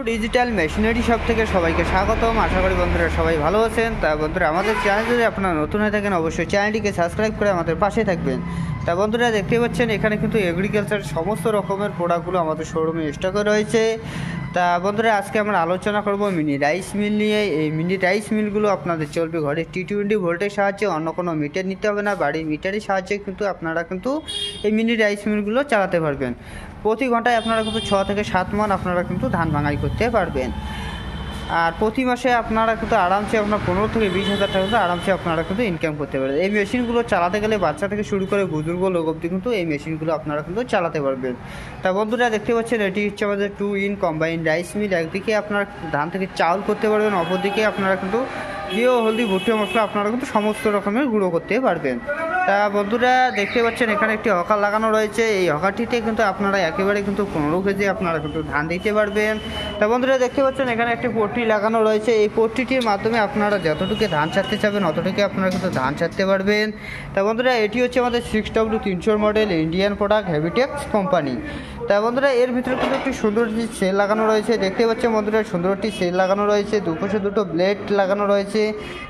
Digital machinery shop থেকে সবাইকে স্বাগতম। আশা করি বন্ধুরা সবাই ভালো আছেন। তা বন্ধুরা, আমাদের চ্যানেল যদি আপনারা নতুন হয়ে থাকেন অবশ্যই চ্যানেলটিকে সাবস্ক্রাইব করে আমাদের পাশে থাকবেন। তা বন্ধুরা, দেখতে পাচ্ছেন এখানে কিন্তু এগ্রিকালচার সমস্ত রকমের প্রোডাক্টগুলো আমাদের শোরুমে স্টকে রয়েছে। তা বন্ধুরা, আজকে আমরা আলোচনা করব মিনি রাইস মিল নিয়ে। এই মিনি রাইস মিলগুলো আপনাদের চলবে ঘরে T20 ভোল্টের সাহায্যে, অন্য কোনো মিটার নিতে হবে না, বাড়ির মিটারের সাহায্যে কিন্তু আপনারা কিন্তু এই মিনি রাইস মিলগুলো চালাতে পারবেন। প্রতি ঘন্টায় আপনারা কিন্তু 6 থেকে 7 মণ আপনারা কিন্তু ধান ভাঙাই করতে পারবেন। আর প্রতি মাসে আপনারা কিন্তু আরামসে আপনার 15 থেকে 20 হাজার টাকা কিন্তু আরামসে আপনারা কিন্তু ইনকাম করতে পারবেন। এই মেশিনগুলো চালাতে গেলে বাচ্চা থেকে শুরু করে বুজুর্গ লোক অবধি কিন্তু এই মেশিনগুলো আপনারা কিন্তু চালাতে পারবেন। তা বন্ধুরা, দেখতে পাচ্ছেন এটি হচ্ছে আমাদের 2 in কম্বাইন রাইস মিল। একদিকে আপনার ধান থেকে চাউল করতে পারবেন, অপরদিকে আপনারা কিন্তু ঘিও, হলদি, ভুট্টা মশলা আপনারা কিন্তু সমস্ত রকমের গুঁড়ো করতে পারবেন। তা বন্ধুরা, দেখতে পাচ্ছেন এখানে একটি হকার লাগানো রয়েছে। এই হকারটিতে কিন্তু আপনারা একেবারে কিন্তু 15 কেজি আপনারা কিন্তু ধান দিতে পারবেন। তা বন্ধুরা, দেখতে পাচ্ছেন এখানে একটি পট্টি লাগানো রয়েছে। এই পট্টিটির মাধ্যমে আপনারা যতটুকু ধান ছাড়তে চাবেন অতটুকু আপনারা কিন্তু ধান ছাড়তে পারবেন। তা বন্ধুরা, এটি হচ্ছে আমাদের 6W300 model Indian product হেভিটেক্স company. তা বন্ধুরা, এর ভিতরে কিন্তু একটি সুন্দর একটি সেল লাগানো রয়েছে। দেখতে পাচ্ছেন বন্ধুরা, সুন্দর একটি সেল লাগানো রয়েছে। দুপাশে দুটো ব্লেড লাগানো রয়েছে,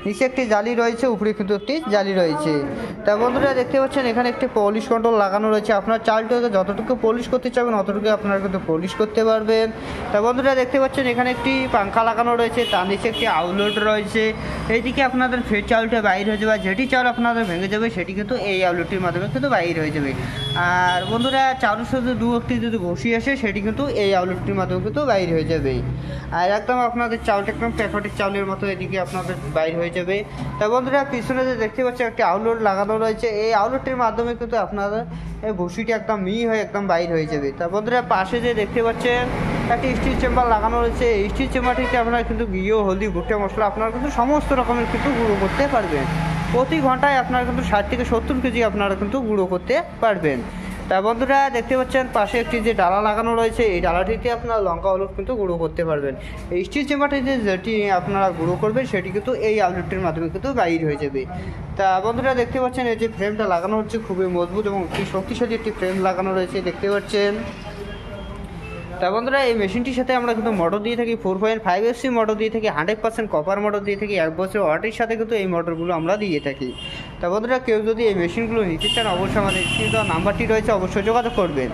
নিচে একটি জালি রয়েছে, উপরে কিন্তু একটি জালি রয়েছে। তা বন্ধুরা, দেখতে পাচ্ছেন এখানে একটি পলিশ কন্ট্রোল লাগানো রয়েছে। আপনার চালটাকে যতটুকু পলিশ করতে চাবেন অতটুকু আপনারা কিন্তু পলিশ করতে পারবেন। তা বন্ধুরা, দেখতে পাচ্ছেন এখানে একটি পাঙ্খা লাগানো রয়েছে, তার নিচে একটি আউটলেট রয়েছে। এইদিকে আপনাদের ফের চাউলটা বাইর হয়ে যাবে, যেটি চাউল আপনাদের ভেঙে যাবে সেটি কিন্তু এই আউটলেটটির মাধ্যমে কিন্তু বাইর হয়ে যাবে। আর বন্ধুরা, চাউলের সাথে দু একটি যদি ঘষি আসে সেটি কিন্তু এই আউটলেটটির মাধ্যমে কিন্তু বাইর হয়ে যাবে। আর একদম আপনাদের চাউলটা একদম প্যাকেটের চাউলের মতো এদিকে আপনাদের বাইর হয়ে যাবে। তা বন্ধুরা, পিছনে যে দেখতে পাচ্ছেন একটি আউটলেট লাগানো রয়েছে, এই আউটলেটটির মাধ্যমে কিন্তু আপনাদের এই ভুসিটি একদম হয়ে একদম বাইর হয়ে যাবে। তা বন্ধুরা, পাশে যে দেখতে পাচ্ছেন একটি স্টিল চেম্বার লাগানো রয়েছে। এই স্টিল চেম্বারটিতে আপনারা কিন্তু ঘিও, হলদি, ভুট্টা মশলা আপনারা কিন্তু সমস্ত রকমের কিন্তু গুঁড়ো করতে পারবেন। প্রতি ঘন্টায় আপনারা কিন্তু 60 থেকে 70 কেজি আপনারা কিন্তু গুঁড়ো করতে পারবেন। তা বন্ধুরা, দেখতে পাচ্ছেন পাশে একটি যে ডালা লাগানো রয়েছে, এই ডালাটিতে আপনারা লঙ্কা, হলুদ কিন্তু গুঁড়ো করতে পারবেন। এই স্টিল চেম্বারটিতে যেটি আপনারা গুঁড়ো করবেন সেটি কিন্তু এই আউটলেটটির মাধ্যমে কিন্তু বাইর হয়ে যাবে। তা বন্ধুরা, দেখতে পাচ্ছেন এই যে ফ্রেমটা লাগানো হচ্ছে খুবই মজবুত এবং একটি শক্তিশালী একটি ফ্রেম লাগানো রয়েছে, দেখতে পাচ্ছেন। তা বন্ধুরা, এই মেশিনটির সাথে আমরা কিন্তু মোটর দিয়ে থাকি 4.5 SC মোটর দিয়ে থাকি, 100% কপার মোটর দিয়ে থাকি, 1 বছর ওয়ারেন্টির সাথে কিন্তু এই মোটরগুলো আমরা দিয়ে থাকি। তা বন্ধুরা, কেউ যদি এই মেশিনগুলো নিতে চান অবশ্যই আমাদের স্ক্রিনে দেওয়া নাম্বারটি রয়েছে, অবশ্যই যোগাযোগ করবেন।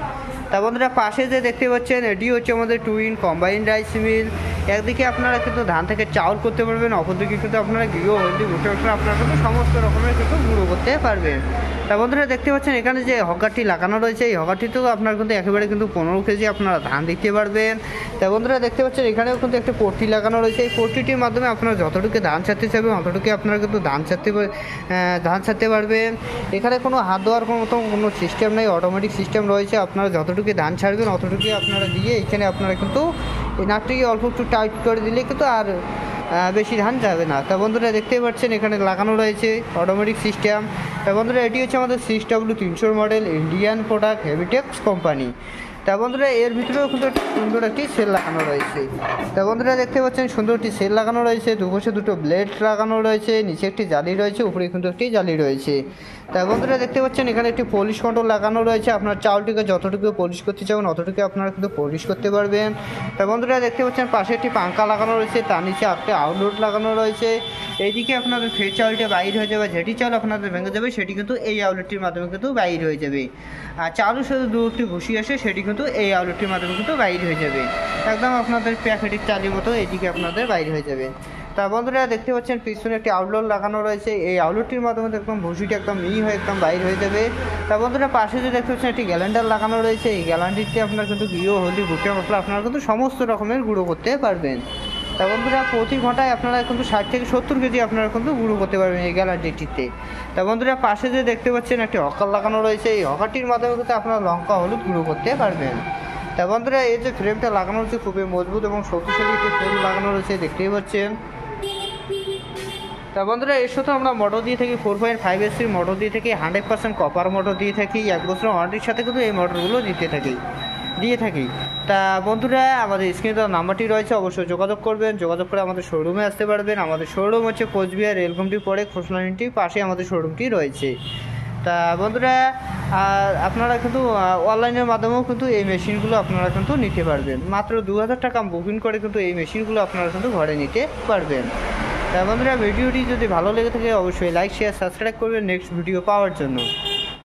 তা বন্ধুরা, পাশে যে দেখতে পাচ্ছেন এটি হচ্ছে আমাদের 2 in কম্বাইন রাইস মিল। একদিকে আপনারা কিন্তু ধান থেকে চাউল করতে পারবেন, অপরদিকে কিন্তু আপনারা ঘিও, হলদি, ভুট্টা মশলা আপনারা কিন্তু সমস্ত রকমের কিন্তু গুঁড়ো করতে পারবেন। তা বন্ধুরা, দেখতে পাচ্ছেন এখানে যে হকারটি লাগানো রয়েছে, এই হকারটিতেও আপনারা কিন্তু একেবারে কিন্তু 15 কেজি আপনারা ধান দিতে পারবেন। তা বন্ধুরা, দেখতে পাচ্ছেন এখানেও কিন্তু একটা পট্টি লাগানো রয়েছে। এই পট্টিটির মাধ্যমে আপনারা যতটুকু ধান ছাড়তে চাইবেন অতটুকু আপনারা কিন্তু ধান ছাড়তে পারবেন। এখানে কোনো হাত দেওয়ার কোনো সিস্টেম নেই, অটোমেটিক সিস্টেম রয়েছে। আপনারা যতটুকু ধান ছাড়বেন অতটুকু আপনারা দিয়ে এখানে আপনারা কিন্তু এই নাটটিকে অল্প একটু টাইট করে দিলে কিন্তু আর বেশি ধান যাবে না। তা বন্ধুরা, দেখতেই পাচ্ছেন এখানে লাগানো রয়েছে অটোমেটিক সিস্টেম। তা বন্ধুরা, এটি হচ্ছে আমাদের 6W300 model Indian product হেভিটেক্স company. তা বন্ধুরা, এর ভিতরেও কিন্তু একটা সুন্দর একটি সেল লাগানো রয়েছে। তা বন্ধুরা, দেখতে পাচ্ছেন সুন্দর একটি সেল লাগানো রয়েছে, দুপাশে দুটো ব্লেড লাগানো রয়েছে, নিচে একটি জালি রয়েছে, উপরে কিন্তু একটি জালি রয়েছে। তা বন্ধুরা, দেখতে পাচ্ছেন এখানে একটি পলিশ কন্ট্রোল লাগানো রয়েছে। আপনার চাউলটিকে যতটুকু পলিশ করতে চাবেন অতটুকু আপনারা কিন্তু পলিশ করতে পারবেন। তা বন্ধুরা, দেখতে পাচ্ছেন পাশে একটি পাঙ্খা লাগানো রয়েছে, তার নিচে একটা আউটলেট লাগানো রয়েছে। এইদিকে আপনাদের ফের চাউলটা বাইর হয়ে যাবে, যেটি চাউল আপনাদের ভেঙে যাবে সেটি কিন্তু এই আউটলেটটির মাধ্যমে কিন্তু বাইর হয়ে যাবে। আর চাউলের সাথে দু একটি ভুসি আসে সেটি কিন্তু এই আউটলেটটির মাধ্যমে কিন্তু বাইর হয়ে যাবে। একদম আপনাদের প্যাকেটের চালের মতো এইদিকে আপনাদের বাইর হয়ে যাবে। তা বন্ধুরা, দেখতে পাচ্ছেন পিছনে একটি আউটলেট লাগানো রয়েছে। এই আউটলেটটির মাধ্যমে একদম ভুসিটা একদম হয়ে একদম বাইর হয়ে যাবে। তা বন্ধুরা, পাশে যে দেখতে পাচ্ছেন একটি গ্যালান্ডার লাগানো রয়েছে। এই গ্যালান্ডিতে আপনার কিন্তু ঘিও, হলদি, ভুট্টা মশলা আপনারা কিন্তু সমস্ত রকমের গুঁড়ো করতে পারবেন। তা বন্ধুরা, প্রতি ঘন্টায় আপনারা কিন্তু 60 থেকে 70 কেজি আপনারা কিন্তু গুঁড়ো করতে পারবেন এই গ্যালান্ডিটিতে। তা বন্ধুরা, পাশে যে দেখতে পাচ্ছেন একটি হকার লাগানো রয়েছে। এই হকারটির মাধ্যমে কিন্তু আপনারা লঙ্কা, হলুদ গুঁড়ো করতে পারবেন। তা বন্ধুরা, এই যে ফ্রেমটা লাগানো রয়েছে খুবই মজবুত এবং শক্তিশালী একটি ফ্রেম লাগানো রয়েছে, দেখতেই পাচ্ছেন। তা বন্ধুরা, এর সাথে আমরা মোটর দিয়ে থাকি 4.5 SC মোটর দিয়ে থাকি, 100% কপার মোটর দিয়ে থাকি, 1 বছর ওয়ারেন্টির সাথে কিন্তু এই মোটরগুলো দিয়ে থাকি। তা বন্ধুরা, আমাদের স্ক্রিনে দেওয়া নাম্বারটি রয়েছে, অবশ্যই যোগাযোগ করবেন। যোগাযোগ করে আমাদের শোরুমে আসতে পারবেন। আমাদের শোরুম হচ্ছে কোচবিহার রেলকমটি পরে খোসলানিটির পাশে আমাদের শোরুমটি রয়েছে। তা বন্ধুরা আপনারা কিন্তু অনলাইনের মাধ্যমেও কিন্তু এই মেশিনগুলো আপনারা কিন্তু নিতে পারবেন। মাত্র 2000 টাকা বুকিং করে কিন্তু এই মেশিনগুলো আপনারা কিন্তু ঘরে নিতে পারবেন। তা বন্ধুরা ভিডিওটি যদি ভালো লেগে থাকে অবশ্যই লাইক শেয়ার সাবস্ক্রাইব করবেন নেক্সট ভিডিও পাওয়ার জন্য।